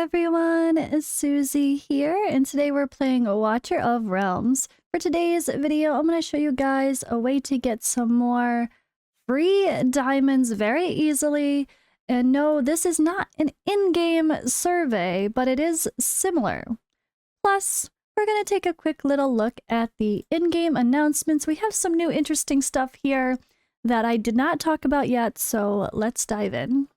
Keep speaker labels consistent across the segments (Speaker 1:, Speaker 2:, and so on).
Speaker 1: everyone, it's Suzi here, and today we're playing Watcher of Realms. For today's video, I'm going to show you guys a way to get some more free diamonds very easily. And no, this is not an in-game survey, but it is similar. Plus, we're going to take a quick little look at the in-game announcements. We have some new interesting stuff here that I did not talk about yet, so let's dive in.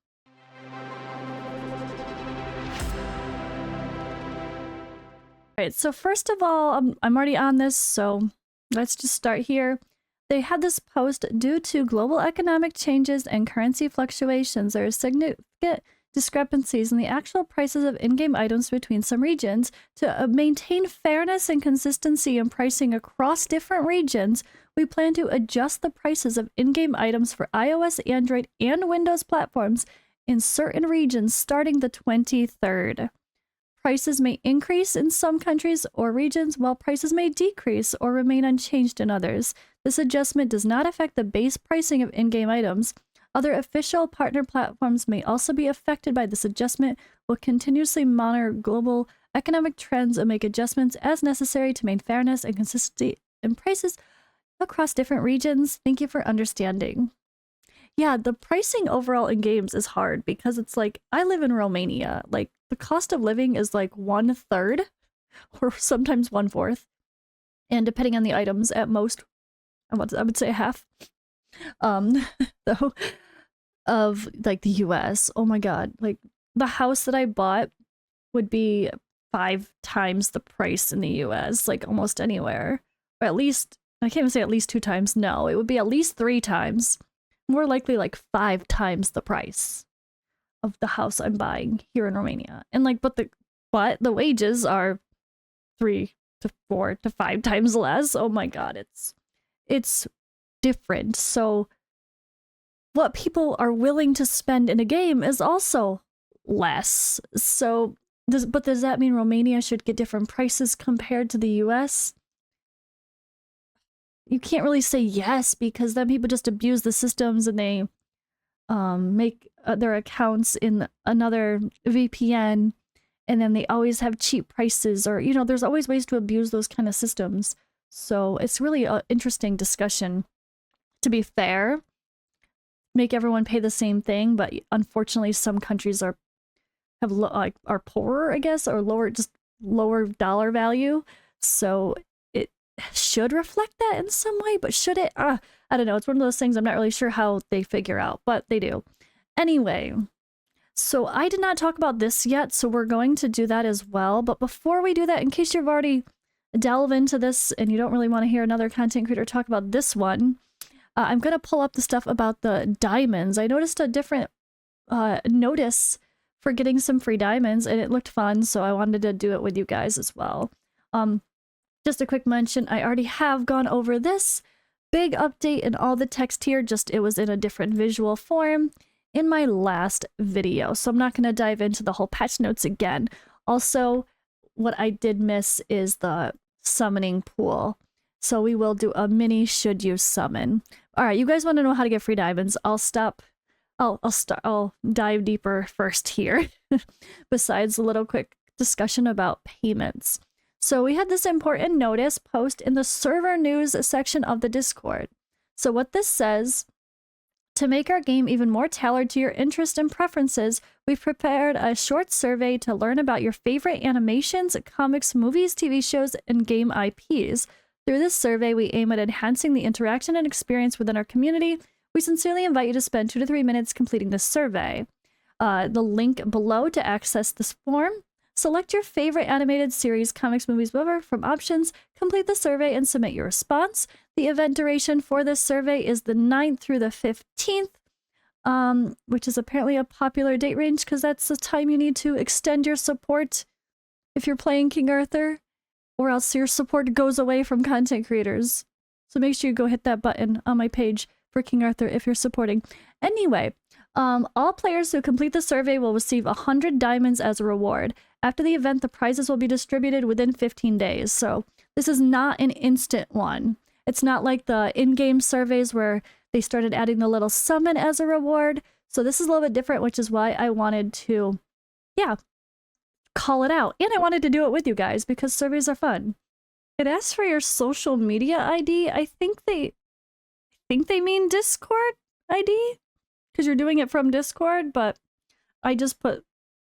Speaker 1: Alright, so first of all, I'm already on this, so let's just start here. They had this post, due to global economic changes and currency fluctuations, there are significant discrepancies in the actual prices of in-game items between some regions. To maintain fairness and consistency in pricing across different regions, we plan to adjust the prices of in-game items for iOS, Android, and Windows platforms in certain regions starting the 23rd. Prices may increase in some countries or regions, while prices may decrease or remain unchanged in others. This adjustment does not affect the base pricing of in-game items. Other official partner platforms may also be affected by this adjustment. We'll continuously monitor global economic trends and make adjustments as necessary to maintain fairness and consistency in prices across different regions. Thank you for understanding. Yeah, the pricing overall in games is hard because it's like, I live in Romania. Like, the cost of living is like 1/3 or sometimes 1/4. And depending on the items, at most, I would say half. Though, of like the US. Oh my god. Like, the house that I bought would be 5 times the price in the US, like almost anywhere. Or at least, I can't even say at least 2 times. No, it would be at least 3 times. More likely like 5 times the price of the house I'm buying here in Romania. And like, but the wages are 3 to 4 to 5 times less. Oh my god, it's different. So what people are willing to spend in a game is also less. So does that mean Romania should get different prices compared to the US? You can't really say yes, because then people just abuse the systems and they make their accounts in another VPN, and then they always have cheap prices, or, you know, there's always ways to abuse those kind of systems. So it's really an interesting discussion. To be fair, make everyone pay the same thing, but unfortunately some countries are poorer, I guess, or lower dollar value. So should reflect that in some way, but should it? I don't know. It's one of those things I'm not really sure how they figure out, but they do. Anyway, so I did not talk about this yet, so we're going to do that as well. But before we do that, in case you've already delved into this and you don't really want to hear another content creator talk about this one, I'm going to pull up the stuff about the diamonds. I noticed a different notice for getting some free diamonds, and it looked fun, so I wanted to do it with you guys as well. Just a quick mention, I already have gone over this big update and all the text here, just it was in a different visual form in my last video. So I'm not going to dive into the whole patch notes again. Also, what I did miss is the summoning pool. So we will do a mini should you summon. All right, you guys want to know how to get free diamonds? I'll dive deeper first here. Besides a little quick discussion about payments. So we had this important notice post in the server news section of the Discord. So what this says, to make our game even more tailored to your interests and preferences, we've prepared a short survey to learn about your favorite animations, comics, movies, TV shows, and game IPs. Through this survey, we aim at enhancing the interaction and experience within our community. We sincerely invite you to spend 2 to 3 minutes completing this survey. The link below to access this form. Select your favorite animated series, comics, movies, whatever from options, complete the survey, and submit your response. The event duration for this survey is the 9th through the 15th, which is apparently a popular date range because that's the time you need to extend your support if you're playing King Arthur, or else your support goes away from content creators. So make sure you go hit that button on my page for King Arthur if you're supporting. Anyway, all players who complete the survey will receive 100 diamonds as a reward. After the event, the prizes will be distributed within 15 days. So this is not an instant one. It's not like the in-game surveys where they started adding the little summon as a reward. So this is a little bit different, which is why I wanted to, call it out. And I wanted to do it with you guys because surveys are fun. It asks for your social media ID. I think they mean Discord ID because you're doing it from Discord, but I just put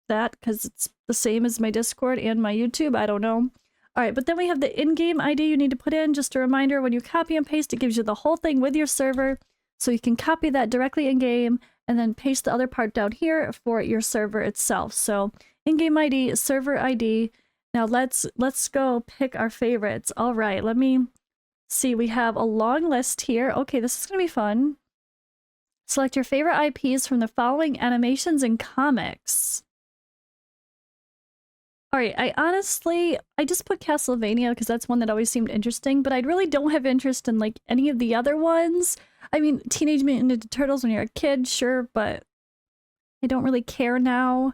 Speaker 1: that because it's the same as my Discord and my YouTube. I don't know. All right, but then we have the in-game ID you need to put in. Just a reminder, when you copy and paste, it gives you the whole thing with your server. So you can copy that directly in-game and then paste the other part down here for your server itself. So in-game ID, server ID. Now let's go pick our favorites. All right, let me see. We have a long list here. Okay, this is going to be fun. Select your favorite IPs from the following animations and comics. All right, I just put Castlevania because that's one that always seemed interesting, but I really don't have interest in like any of the other ones. I mean, Teenage Mutant Ninja Turtles when you're a kid, sure, but I don't really care now.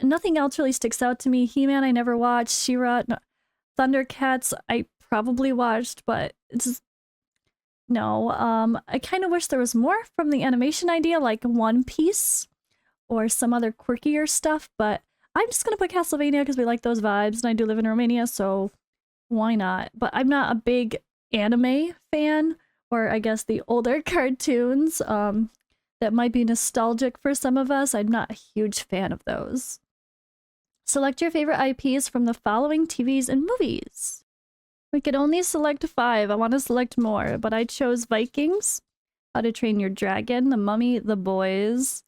Speaker 1: Nothing else really sticks out to me. He-Man I never watched. She-Ra, no. Thundercats I probably watched, but it's just, no. I kind of wish there was more from the animation idea, like One Piece or some other quirkier stuff, but I'm just gonna put Castlevania because we like those vibes, and I do live in Romania, so why not? But I'm not a big anime fan, or I guess the older cartoons that might be nostalgic for some of us. I'm not a huge fan of those. Select your favorite IPs from the following TVs and movies. We could only select 5. I want to select more, but I chose Vikings, How to Train Your Dragon, The Mummy, The Boys,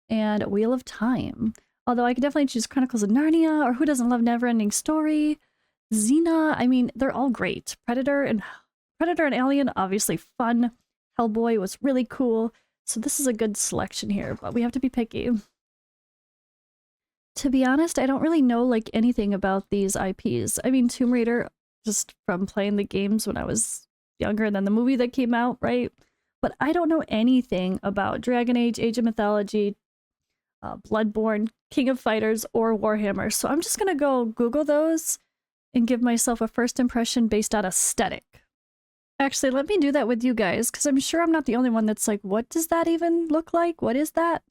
Speaker 1: and Wheel of Time. Although I could definitely choose Chronicles of Narnia, or who doesn't love Neverending Story? Xena, I mean, they're all great. Predator and Alien, obviously fun. Hellboy was really cool. So this is a good selection here, but we have to be picky. To be honest, I don't really know like anything about these IPs. I mean, Tomb Raider, just from playing the games when I was younger than the movie that came out, right? But I don't know anything about Dragon Age, Age of Mythology, Bloodborne, King of Fighters, or Warhammer. So I'm just gonna go Google those and give myself a first impression based on aesthetic. Actually, let me do that with you guys, because I'm sure I'm not the only one that's like, what does that even look like? What is that?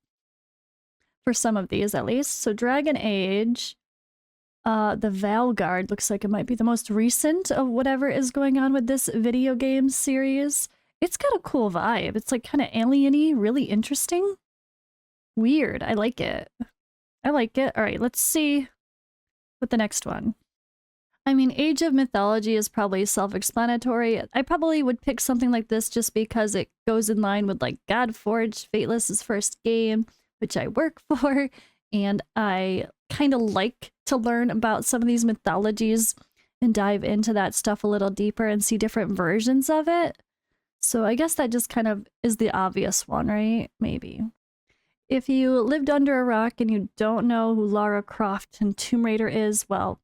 Speaker 1: For some of these, at least. So Dragon Age, the Valguard looks like it might be the most recent of whatever is going on with this video game series. It's got a cool vibe. It's like kind of alien-y, really interesting. Weird. I like it. I like it. All right, let's see with the next one. I mean, Age of Mythology is probably self-explanatory. I probably would pick something like this just because it goes in line with like Godforged, Fateless's first game, which I work for, and I kind of like to learn about some of these mythologies and dive into that stuff a little deeper and see different versions of it. So I guess that just kind of is the obvious one, right? Maybe. If you lived under a rock and you don't know who Lara Croft and Tomb Raider is, well,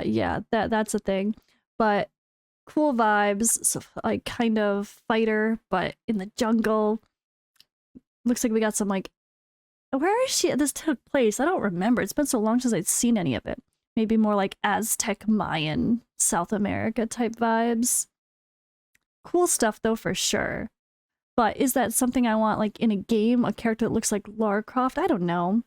Speaker 1: yeah, that's a thing. But cool vibes, so like kind of fighter, but in the jungle. Looks like we got some like, where is she? This took place. I don't remember. It's been so long since I'd seen any of it. Maybe more like Aztec, Mayan, South America type vibes. Cool stuff though, for sure. But is that something I want like in a game? A character that looks like Lara Croft? I don't know.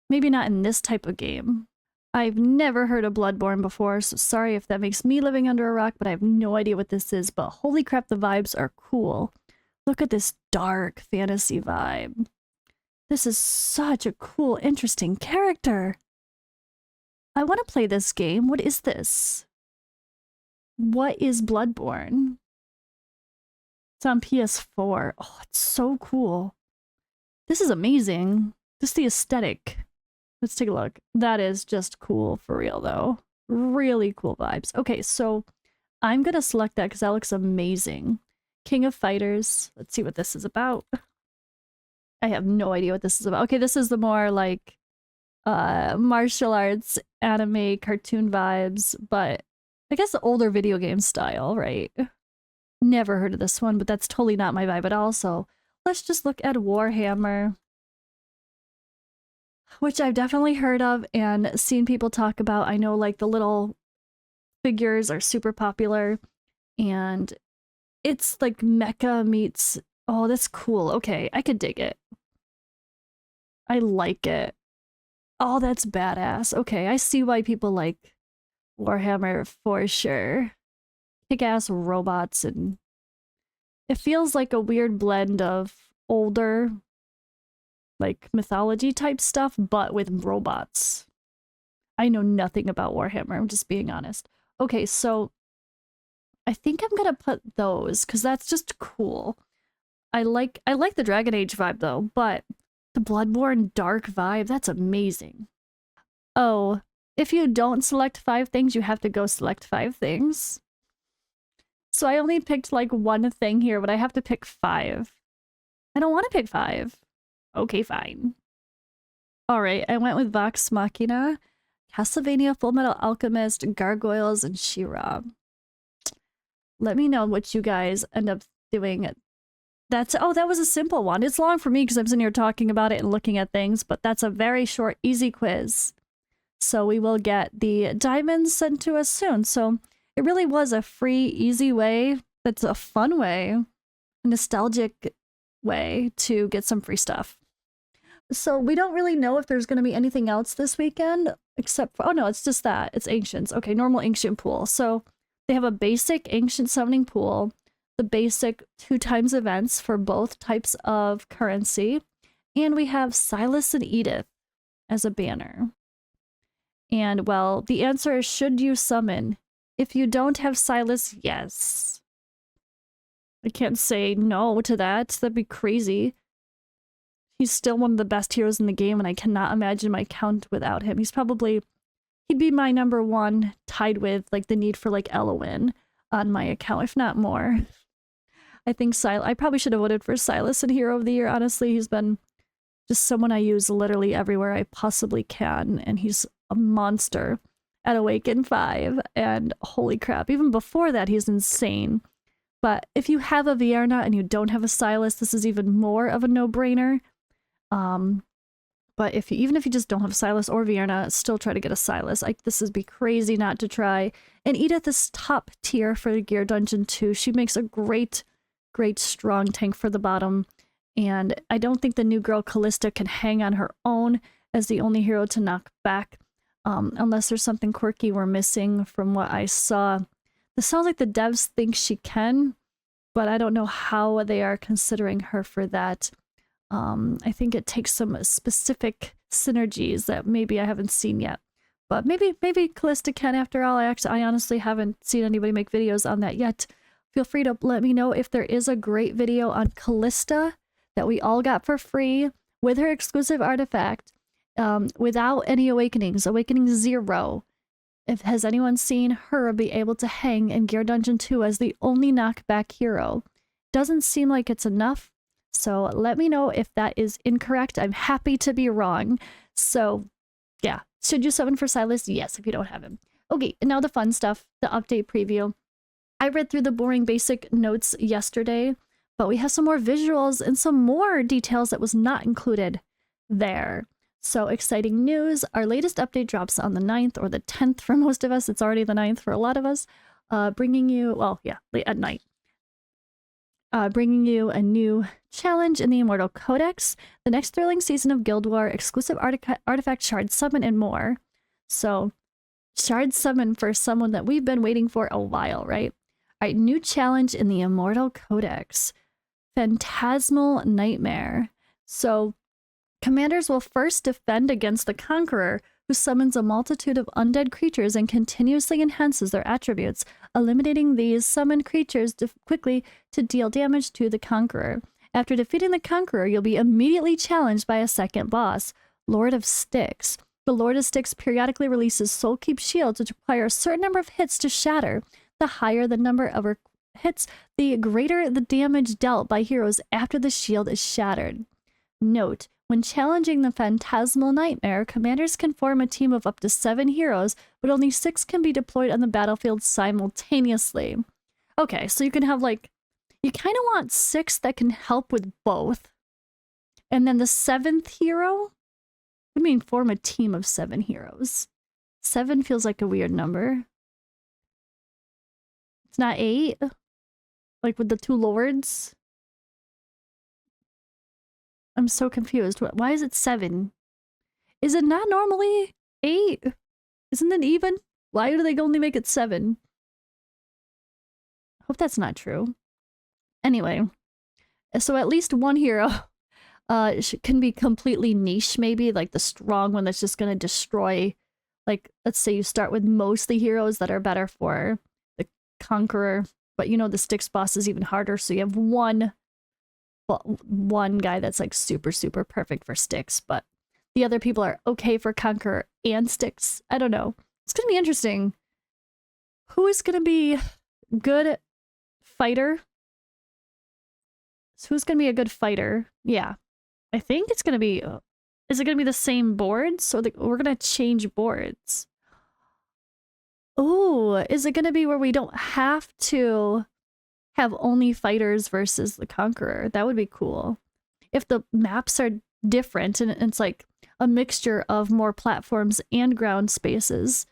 Speaker 1: Maybe not in this type of game. I've never heard of Bloodborne before, so sorry if that makes me living under a rock, but I have no idea what this is. But holy crap, the vibes are cool. Look at this dark fantasy vibe. This is such a cool, interesting character. I want to play this game. What is this? What is Bloodborne? It's on PS4. Oh, it's so cool. This is amazing. Just the aesthetic. Let's take a look. That is just cool for real, though. Really cool vibes. Okay, so I'm going to select that because that looks amazing. King of Fighters. Let's see what this is about. I have no idea what this is about. Okay, this is the more like martial arts, anime, cartoon vibes, but I guess the older video game style, right? Never heard of this one, but that's totally not my vibe at all. So let's just look at Warhammer, which I've definitely heard of and seen people talk about. I know like the little figures are super popular, and it's like mecha meets... Oh, that's cool. Okay, I could dig it. I like it. Oh, that's badass. Okay, I see why people like Warhammer for sure. Kick-ass robots, and it feels like a weird blend of older, like mythology type stuff, but with robots. I know nothing about Warhammer, I'm just being honest. Okay, so I think I'm gonna put those because that's just cool. I like the Dragon Age vibe though, but the Bloodborne dark vibe, that's amazing. Oh, if you don't select 5 things, you have to go select 5 things. So I only picked like one thing here, but I have to pick 5. I don't want to pick 5. Okay, fine. All right, I went with Vox Machina, Castlevania, Fullmetal Alchemist, Gargoyles, and She-Ra. Let me know what you guys end up doing. That was a simple one. It's long for me because I'm sitting here talking about it and looking at things, but that's a very short, easy quiz. So we will get the diamonds sent to us soon. So it really was a free, easy way. That's a fun way, a nostalgic way to get some free stuff. So we don't really know if there's going to be anything else this weekend, except for, oh no, it's just that. It's Ancients. Okay, normal Ancient pool. So they have a basic Ancient summoning pool, the basic 2 times events for both types of currency, and we have Silas and Edith as a banner. And well, the answer is, should you summon? If you don't have Silas, yes. I can't say no to that. That'd be crazy. He's still one of the best heroes in the game, and I cannot imagine my count without him. He'd be my number 1, tied with like the need for like Elowin on my account, if not more. I think I probably should have voted for Silas in Hero of the Year, honestly. He's been just someone I use literally everywhere I possibly can, and he's a monster at Awaken 5, and holy crap, even before that, he's insane. But if you have a Vierna and you don't have a Silas, this is even more of a no-brainer. But even if you just don't have Silas or Vierna, still try to get a Silas. This would be crazy not to try. And Edith is top tier for the Gear Dungeon too. She makes a great strong tank for the bottom. And I don't think the new girl Callista can hang on her own as the only hero to knock back. Unless there's something quirky we're missing from what I saw. This sounds like the devs think she can, but I don't know how they are considering her for that. I think it takes some specific synergies that maybe I haven't seen yet. But maybe Callista can after all. I honestly haven't seen anybody make videos on that yet. Feel free to let me know if there is a great video on Callista that we all got for free with her exclusive artifact, without any awakenings. Awakening 0. Has anyone seen her be able to hang in Gear Dungeon 2 as the only knockback hero? Doesn't seem like it's enough. So let me know if that is incorrect. I'm happy to be wrong. So yeah, should you summon for Silas? Yes, if you don't have him. Okay, and now the fun stuff, the update preview. I read through the boring basic notes yesterday, but we have some more visuals and some more details that was not included there. So exciting news. Our latest update drops on the 9th or the 10th for most of us. It's already the 9th for a lot of us. Bringing you, well, yeah, late at night. Bringing you a new challenge in the Immortal Codex, the next thrilling season of Guild War, exclusive artifact shard summon, and more. So, shard summon for someone that we've been waiting for a while, right? All right, new challenge in the Immortal Codex, Phantasmal Nightmare. So, commanders will first defend against the Conqueror, who summons a multitude of undead creatures and continuously enhances their attributes, eliminating these summoned creatures quickly to deal damage to the Conqueror. After defeating the Conqueror, you'll be immediately challenged by a second boss, Lord of Styx. The Lord of Styx periodically releases Soul Keep shields, which require a certain number of hits to shatter. The higher the number of hits, the greater the damage dealt by heroes after the shield is shattered. Note, when challenging the Phantasmal Nightmare, commanders can form a team of up to 7 heroes, but only 6 can be deployed on the battlefield simultaneously. Okay, so you can have you kind of want 6 that can help with both. And then the 7th hero? I mean, form a team of 7 heroes. 7 feels like a weird number. It's not 8? Like with the 2 lords? I'm so confused. Why is it 7? Is it not normally 8? Isn't it even? Why do they only make it 7? Hope that's not true. Anyway, so at least one hero can be completely niche, maybe, like the strong one that's just going to destroy, like, let's say you start with mostly heroes that are better for the Conqueror, but you know the Styx boss is even harder, so you have one guy that's like super, super perfect for Styx, but the other people are okay for Conqueror and Styx. I don't know. It's going to be interesting. Who is going to be good fighter? So who's going to be a good fighter? Yeah. I think it's going to be... is it going to be the same boards? Or we're going to change boards? Oh, is it going to be where we don't have to have only fighters versus the Conqueror? That would be cool. If the maps are different and it's like a mixture of more platforms and ground spaces,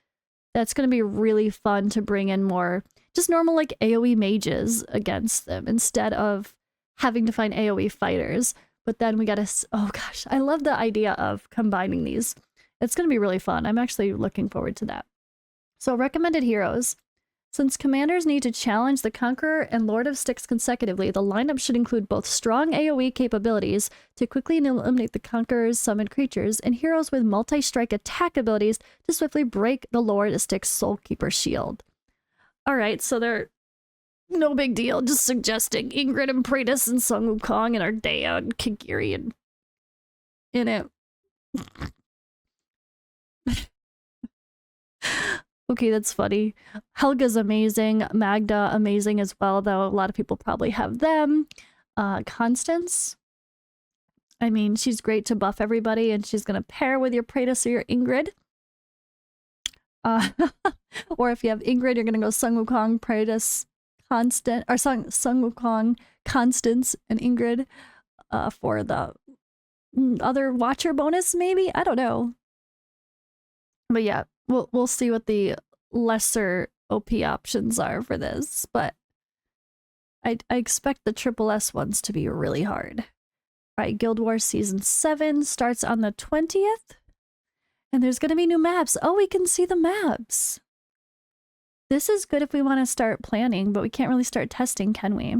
Speaker 1: that's going to be really fun to bring in more just normal like AoE mages against them instead of having to find AoE fighters. But then we gotta, oh gosh, I love the idea of combining these. It's gonna be really fun. I'm actually looking forward to that. So recommended heroes. Since commanders need to challenge the Conqueror and Lord of Styx consecutively, the lineup should include both strong AoE capabilities to quickly eliminate the Conqueror's summoned creatures and heroes with multi-strike attack abilities to swiftly break the Lord of Styx Soulkeeper shield. Alright, so they're no big deal, just suggesting Ingrid and Praetus and Sun Wukong and Ardea and Kagiri and in it. Okay, that's funny. Helga's amazing. Magda, amazing as well, though a lot of people probably have them. Constance. I mean, she's great to buff everybody, and she's gonna pair with your Praetus or your Ingrid. Or if you have Ingrid, you're gonna go Sun Wukong, Praetus, Sun Wukong, Constance, and Ingrid for the other Watcher bonus, maybe? I don't know. But yeah, we'll see what the lesser OP options are for this, but I expect the Triple S ones to be really hard. All right, Guild Wars Season 7 starts on the 20th, and there's going to be new maps. Oh, we can see the maps. This is good if we want to start planning, but we can't really start testing, can we?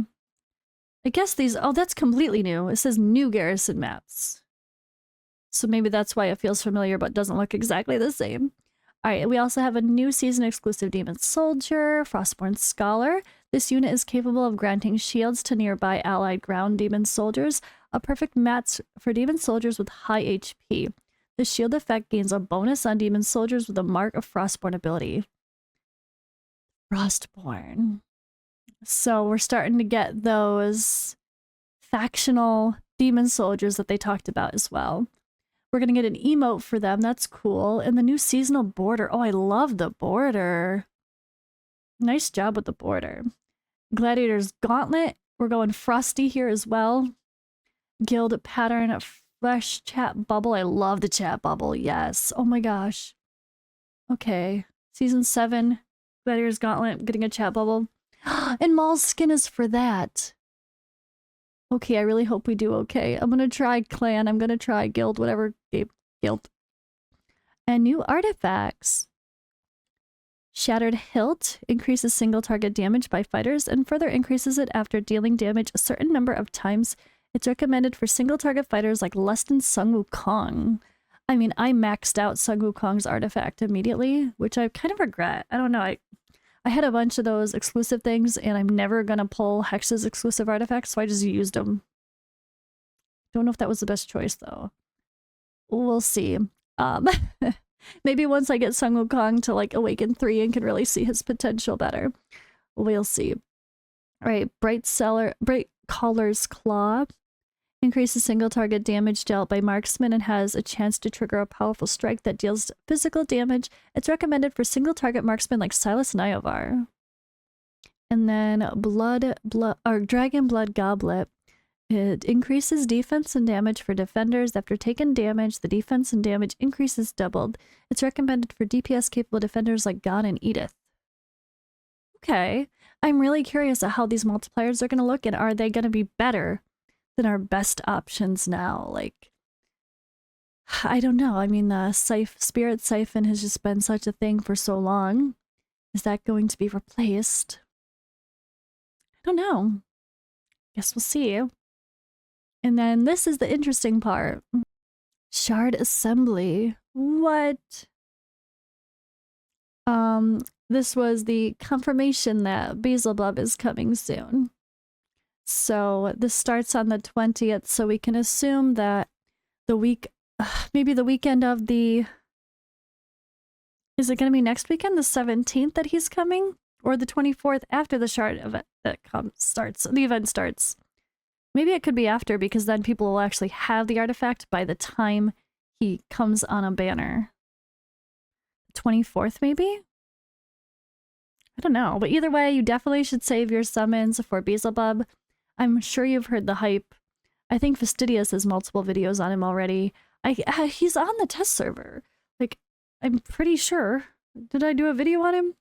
Speaker 1: I guess these... oh, that's completely new. It says new garrison maps. So maybe that's why it feels familiar but doesn't look exactly the same. Alright, we also have a new season exclusive Demon Soldier, Frostborn Scholar. This unit is capable of granting shields to nearby allied ground demon soldiers, a perfect match for demon soldiers with high HP. The shield effect gains a bonus on demon soldiers with a Mark of Frostborn ability. Frostborn. So we're starting to get those factional demon soldiers that they talked about as well. We're going to get an emote for them. That's cool. And the new seasonal border. Oh, I love the border. Nice job with the border. Gladiator's Gauntlet. We're going Frosty here as well. Guild pattern. Fresh chat bubble. I love the chat bubble. Yes. Oh my gosh. Okay. Season 7. Gladiator's Gauntlet. Getting a chat bubble. And Maul's skin is for that. Okay, I really hope we do okay. I'm gonna try clan. I'm gonna try guild, whatever guild. And new artifacts. Shattered Hilt increases single target damage by fighters and further increases it after dealing damage a certain number of times. It's recommended for single target fighters like less than Sun Wukong. I mean, I maxed out Sun Wukong's artifact immediately, which I kind of regret. I don't know. I had a bunch of those exclusive things, and I'm never gonna pull Hex's exclusive artifacts, so I just used them. Don't know if that was the best choice, though. We'll see. Maybe once I get Sun Wukong to, like, Awaken 3 and can really see his potential better. We'll see. Alright, Bright Caller's Claw. Increases single target damage dealt by marksman and has a chance to trigger a powerful strike that deals physical damage. It's recommended for single target marksmen like Silas Niovar. And then Dragon Blood Goblet. It increases defense and damage for defenders. After taking damage, the defense and damage increases doubled. It's recommended for DPS capable defenders like God and Edith. Okay. I'm really curious at how these multipliers are going to look, and are they going to be better than our best options now? Like, I don't know. I mean, the spirit siphon has just been such a thing for so long. Is that going to be replaced? I don't know. Guess we'll see. And then this is the interesting part. Shard assembly. What? This was the confirmation that Beelzebub is coming soon. So this starts on the 20th, so we can assume that the week, maybe the weekend of the, is it going to be next weekend, the 17th that he's coming? Or the 24th after the Shard event that starts, the event starts? Maybe it could be after, because then people will actually have the artifact by the time he comes on a banner. 24th, maybe? I don't know. But either way, you definitely should save your summons for Beelzebub. I'm sure you've heard the hype. I think Fastidious has multiple videos on him already. He's on the test server. Like, I'm pretty sure. Did I do a video on him?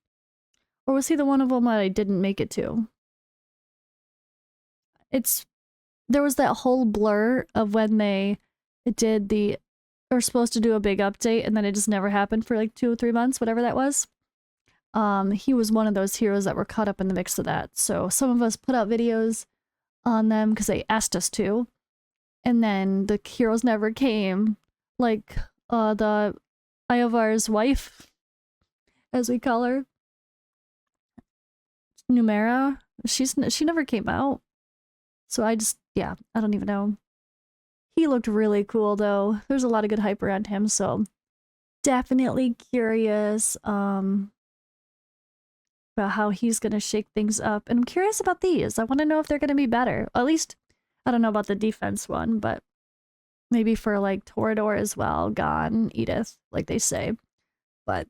Speaker 1: Or was he the one of them that I didn't make it to? There was that whole blur of when they did were supposed to do a big update, and then it just never happened for like 2 or 3 months, whatever that was. He was one of those heroes that were caught up in the mix of that. So some of us put out videos on them because they asked us to, and then the heroes never came. Like the Iovar's wife, as we call her, Numera. She never came out. So I don't even know. He looked really cool though. There's a lot of good hype around him, so definitely curious about how he's gonna shake things up. And I'm curious about these. I want to know if they're gonna be better. At least, I don't know about the defense one, but maybe for like Torador as well, Gon, Edith, like they say. But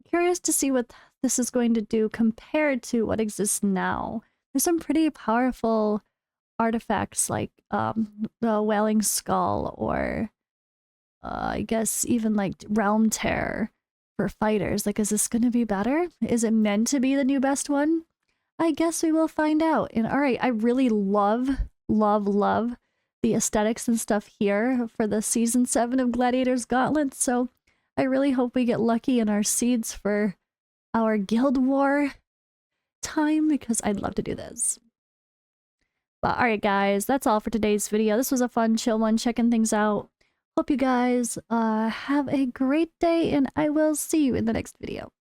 Speaker 1: curious to see what this is going to do compared to what exists now. There's some pretty powerful artifacts like the Wailing Skull, or I guess even like Realm Tear for fighters. Like, is this going to be better? Is it meant to be the new best one? I guess we will find out. And all right, I really love the aesthetics and stuff here for the Season 7 of Gladiator's Gauntlet, so I really hope we get lucky in our seeds for our Guild War time, because I'd love to do this. But alright guys, that's all for today's video. This was a fun, chill one, checking things out. Hope you guys have a great day, and I will see you in the next video.